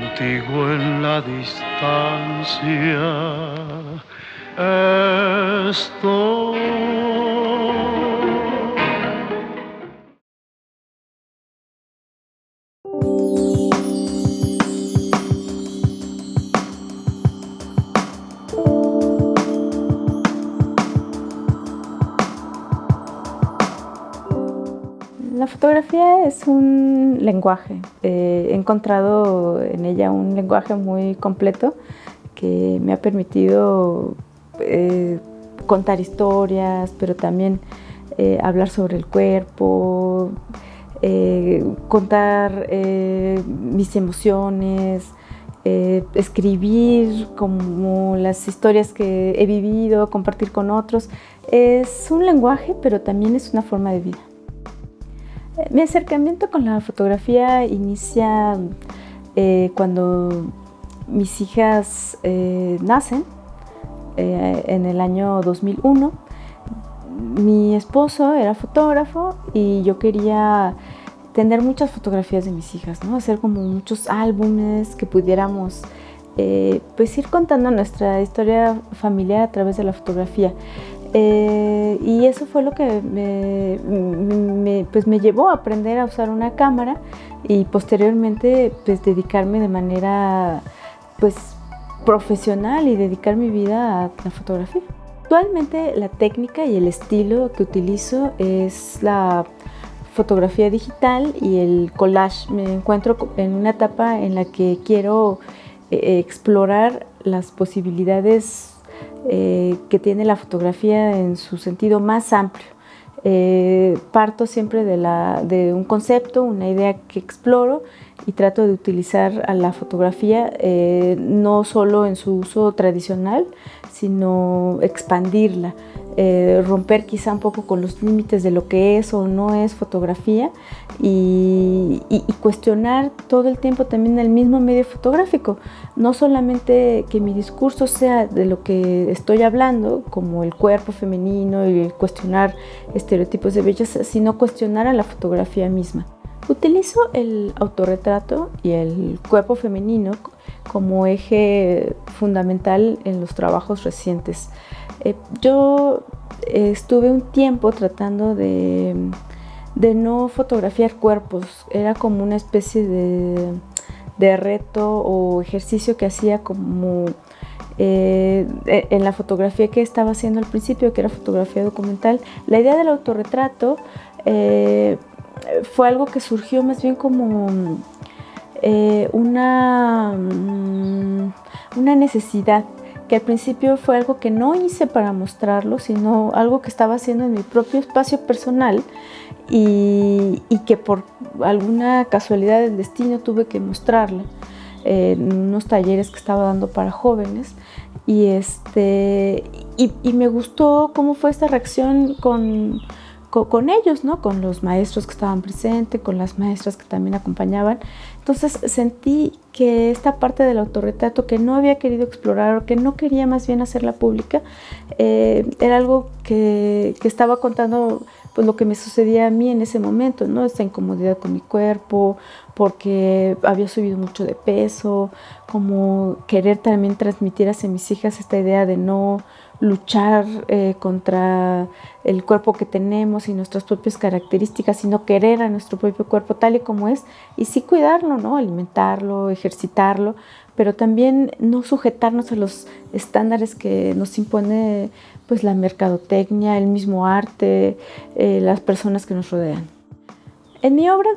contigo en la distancia estoy. La fotografía es un lenguaje. He encontrado en ella un lenguaje muy completo que me ha permitido contar historias, pero también hablar sobre el cuerpo, contar mis emociones, escribir como las historias que he vivido, compartir con otros. Es un lenguaje, pero también es una forma de vida. Mi acercamiento con la fotografía inicia cuando mis hijas nacen en el año 2001. Mi esposo era fotógrafo y yo quería tener muchas fotografías de mis hijas, ¿no? Hacer como muchos álbumes que pudiéramos pues ir contando nuestra historia familiar a través de la fotografía. Y eso fue lo que me llevó a aprender a usar una cámara y posteriormente pues dedicarme de manera pues profesional y dedicar mi vida a la fotografía. Actualmente la técnica y el estilo que utilizo es la fotografía digital y el collage. Me encuentro en una etapa en la que quiero explorar las posibilidades que tiene la fotografía en su sentido más amplio. Parto siempre de un concepto, una idea que exploro y trato de utilizar a la fotografía no solo en su uso tradicional, sino expandirla, romper quizá un poco con los límites de lo que es o no es fotografía y cuestionar todo el tiempo también el mismo medio fotográfico. No solamente que mi discurso sea de lo que estoy hablando, como el cuerpo femenino y cuestionar estereotipos de belleza, sino cuestionar a la fotografía misma. Utilizo el autorretrato y el cuerpo femenino como eje fundamental en los trabajos recientes. Yo estuve un tiempo tratando de no fotografiar cuerpos. Era como una especie de reto o ejercicio que hacía como en la fotografía que estaba haciendo al principio, que era fotografía documental. La idea del autorretrato fue algo que surgió más bien como una necesidad, que al principio fue algo que no hice para mostrarlo, sino algo que estaba haciendo en mi propio espacio personal y que por alguna casualidad del destino tuve que mostrarlo en unos talleres que estaba dando para jóvenes y me gustó cómo fue esta reacción con ellos, ¿no? Con los maestros que estaban presentes, con las maestras que también acompañaban. Entonces sentí que esta parte del autorretrato que no había querido explorar o que no quería más bien hacerla pública, era algo que estaba contando pues, lo que me sucedía a mí en ese momento, ¿no? Esta incomodidad con mi cuerpo, porque había subido mucho de peso, como querer también transmitir hacia mis hijas esta idea de no luchar contra el cuerpo que tenemos y nuestras propias características, sino querer a nuestro propio cuerpo tal y como es y sí cuidarlo, ¿no? Alimentarlo, ejercitarlo, pero también no sujetarnos a los estándares que nos impone pues, la mercadotecnia, el mismo arte, las personas que nos rodean. En mi obra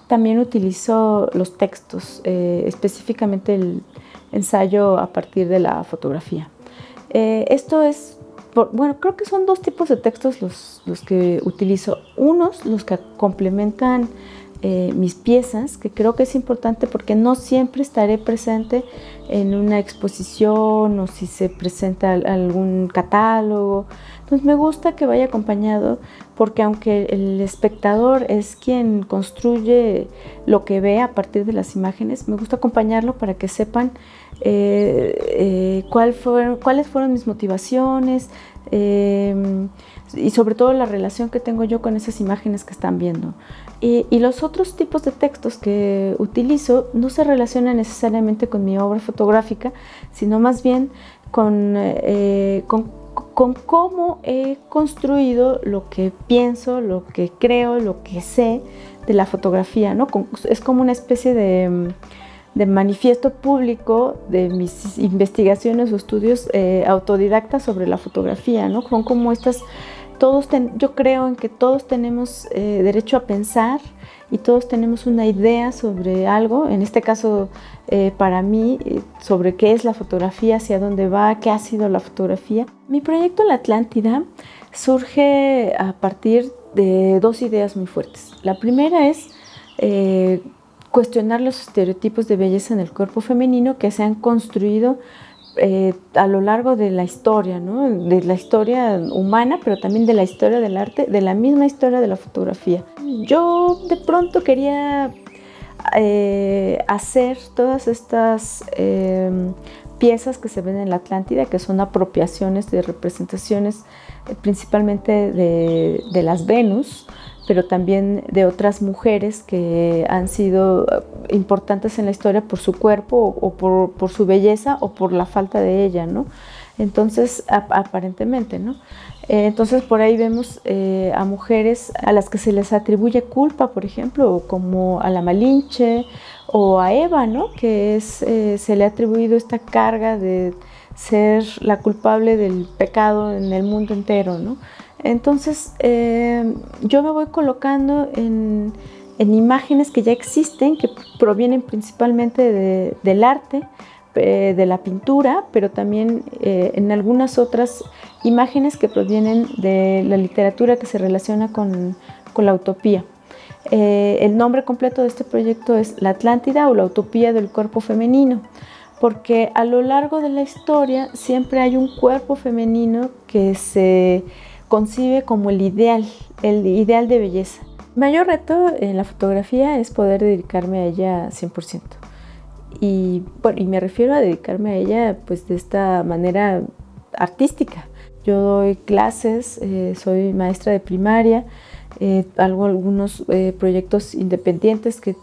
también utilizo los textos, específicamente el ensayo a partir de la fotografía. Esto es, bueno, creo que son dos tipos de textos los que utilizo. Unos, los que complementan mis piezas, que creo que es importante porque no siempre estaré presente en una exposición o si se presenta algún catálogo. Entonces me gusta que vaya acompañado porque aunque el espectador es quien construye lo que ve a partir de las imágenes, me gusta acompañarlo para que sepan cuáles fueron mis motivaciones y sobre todo la relación que tengo yo con esas imágenes que están viendo. Y los otros tipos de textos que utilizo no se relacionan necesariamente con mi obra fotográfica, sino más bien con cómo he construido lo que pienso, lo que creo, lo que sé de la fotografía, ¿no? Es como una especie de manifiesto público de mis investigaciones o estudios autodidactas sobre la fotografía, ¿no? Son como estas... yo creo en que todos tenemos derecho a pensar y todos tenemos una idea sobre algo, en este caso para mí, sobre qué es la fotografía, hacia dónde va, qué ha sido la fotografía. Mi proyecto La Atlántida surge a partir de dos ideas muy fuertes. La primera es cuestionar los estereotipos de belleza en el cuerpo femenino que se han construido a lo largo de la historia, ¿no? De la historia humana, pero también de la historia del arte, de la misma historia de la fotografía. Yo de pronto quería hacer todas estas piezas que se ven en la Atlántida, que son apropiaciones de representaciones principalmente de las Venus, pero también de otras mujeres que han sido importantes en la historia por su cuerpo o por su belleza o por la falta de ella, ¿no? Entonces, aparentemente, ¿no? Entonces, por ahí vemos a mujeres a las que se les atribuye culpa, por ejemplo, como a la Malinche o a Eva, ¿no? Que se le ha atribuido esta carga de ser la culpable del pecado en el mundo entero, ¿no? Entonces, yo me voy colocando en imágenes que ya existen, que provienen principalmente del arte, de la pintura, pero también en algunas otras imágenes que provienen de la literatura que se relaciona con la utopía. El nombre completo de este proyecto es La Atlántida o la utopía del cuerpo femenino, porque a lo largo de la historia siempre hay un cuerpo femenino que se concibe como el ideal de belleza. El mayor reto en la fotografía es poder dedicarme a ella 100%. Y me refiero a dedicarme a ella pues de esta manera artística. Yo doy clases, soy maestra de primaria, hago algunos proyectos independientes que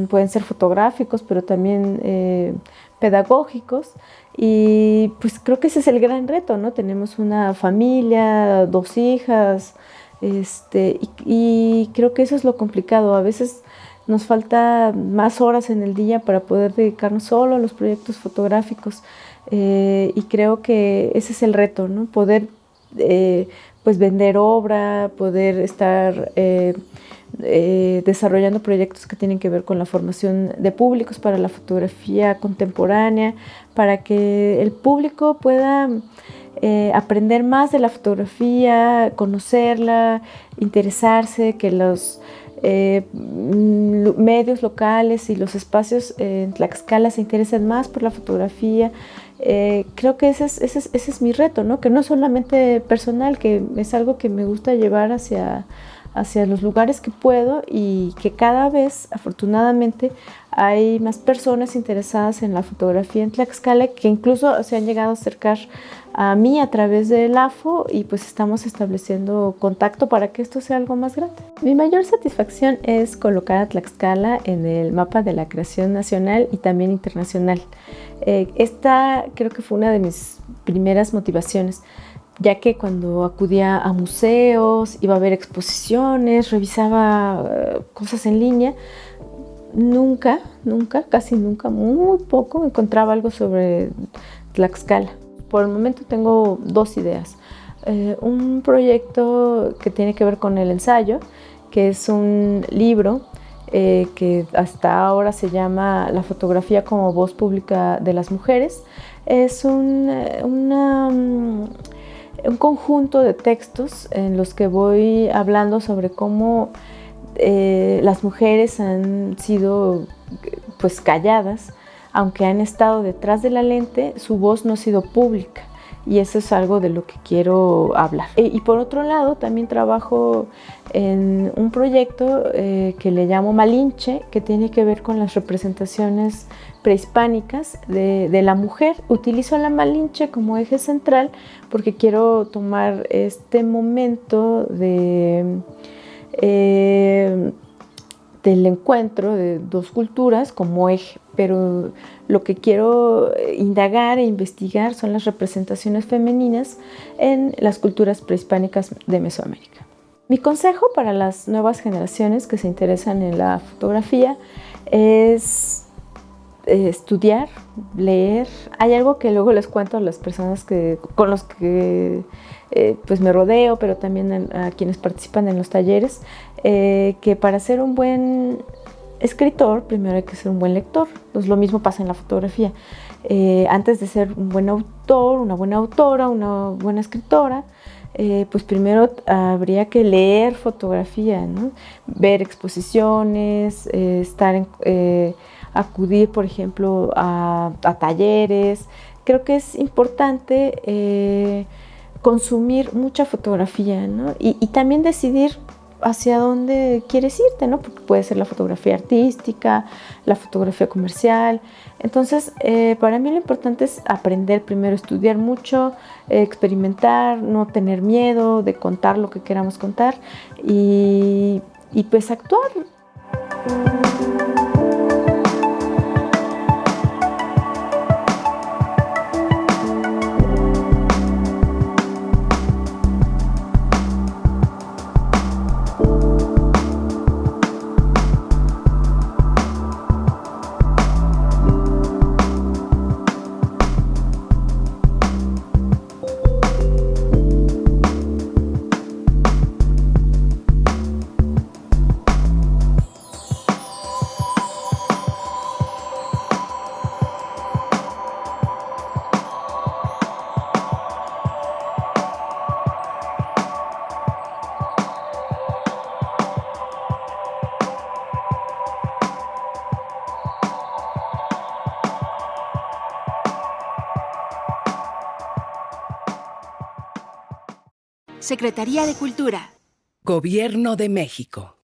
pueden ser fotográficos, pero también pedagógicos. Y pues creo que ese es el gran reto, ¿no? Tenemos una familia, 2 hijas, y creo que eso es lo complicado. A veces nos falta más horas en el día para poder dedicarnos solo a los proyectos fotográficos, y creo que ese es el reto, ¿no? Poder pues vender obra, poder estar desarrollando proyectos que tienen que ver con la formación de públicos para la fotografía contemporánea, para que el público pueda aprender más de la fotografía, conocerla, interesarse, que los medios locales y los espacios en Tlaxcala se interesen más por la fotografía. Creo que ese es mi reto, ¿no? Que no es solamente personal, que es algo que me gusta llevar hacia los lugares que puedo, y que cada vez, afortunadamente, hay más personas interesadas en la fotografía en Tlaxcala, que incluso se han llegado a acercar a mí a través del AFO, y pues estamos estableciendo contacto para que esto sea algo más grande. Mi mayor satisfacción es colocar a Tlaxcala en el mapa de la creación nacional y también internacional. Esta creo que fue una de mis primeras motivaciones, ya que cuando acudía a museos, iba a ver exposiciones, revisaba cosas en línea, casi nunca, muy poco encontraba algo sobre Tlaxcala. Por el momento tengo 2 ideas. Un proyecto que tiene que ver con el ensayo, que es un libro que hasta ahora se llama La fotografía como voz pública de las mujeres. Es un conjunto de textos en los que voy hablando sobre cómo las mujeres han sido pues calladas, aunque han estado detrás de la lente, su voz no ha sido pública, y eso es algo de lo que quiero hablar. Y por otro lado, también trabajo en un proyecto que le llamo Malinche, que tiene que ver con las representaciones prehispánicas de la mujer. Utilizo la Malinche como eje central porque quiero tomar este momento de del encuentro de dos culturas como eje, pero lo que quiero indagar e investigar son las representaciones femeninas en las culturas prehispánicas de Mesoamérica. Mi consejo para las nuevas generaciones que se interesan en la fotografía es estudiar, leer. Hay algo que luego les cuento a las personas con los que pues me rodeo, pero también a quienes participan en los talleres, que para ser un buen escritor primero hay que ser un buen lector. Pues lo mismo pasa en la fotografía. Antes de ser un buen autor, una buena autora, una buena escritora, pues primero habría que leer fotografía, ¿no? Ver exposiciones, acudir, por ejemplo, a talleres. Creo que es importante consumir mucha fotografía, ¿no? Y también decidir hacia dónde quieres irte, ¿no? Porque puede ser la fotografía artística, la fotografía comercial. Entonces, para mí lo importante es aprender primero, estudiar mucho, experimentar, no tener miedo de contar lo que queramos contar y pues actuar. Secretaría de Cultura. Gobierno de México.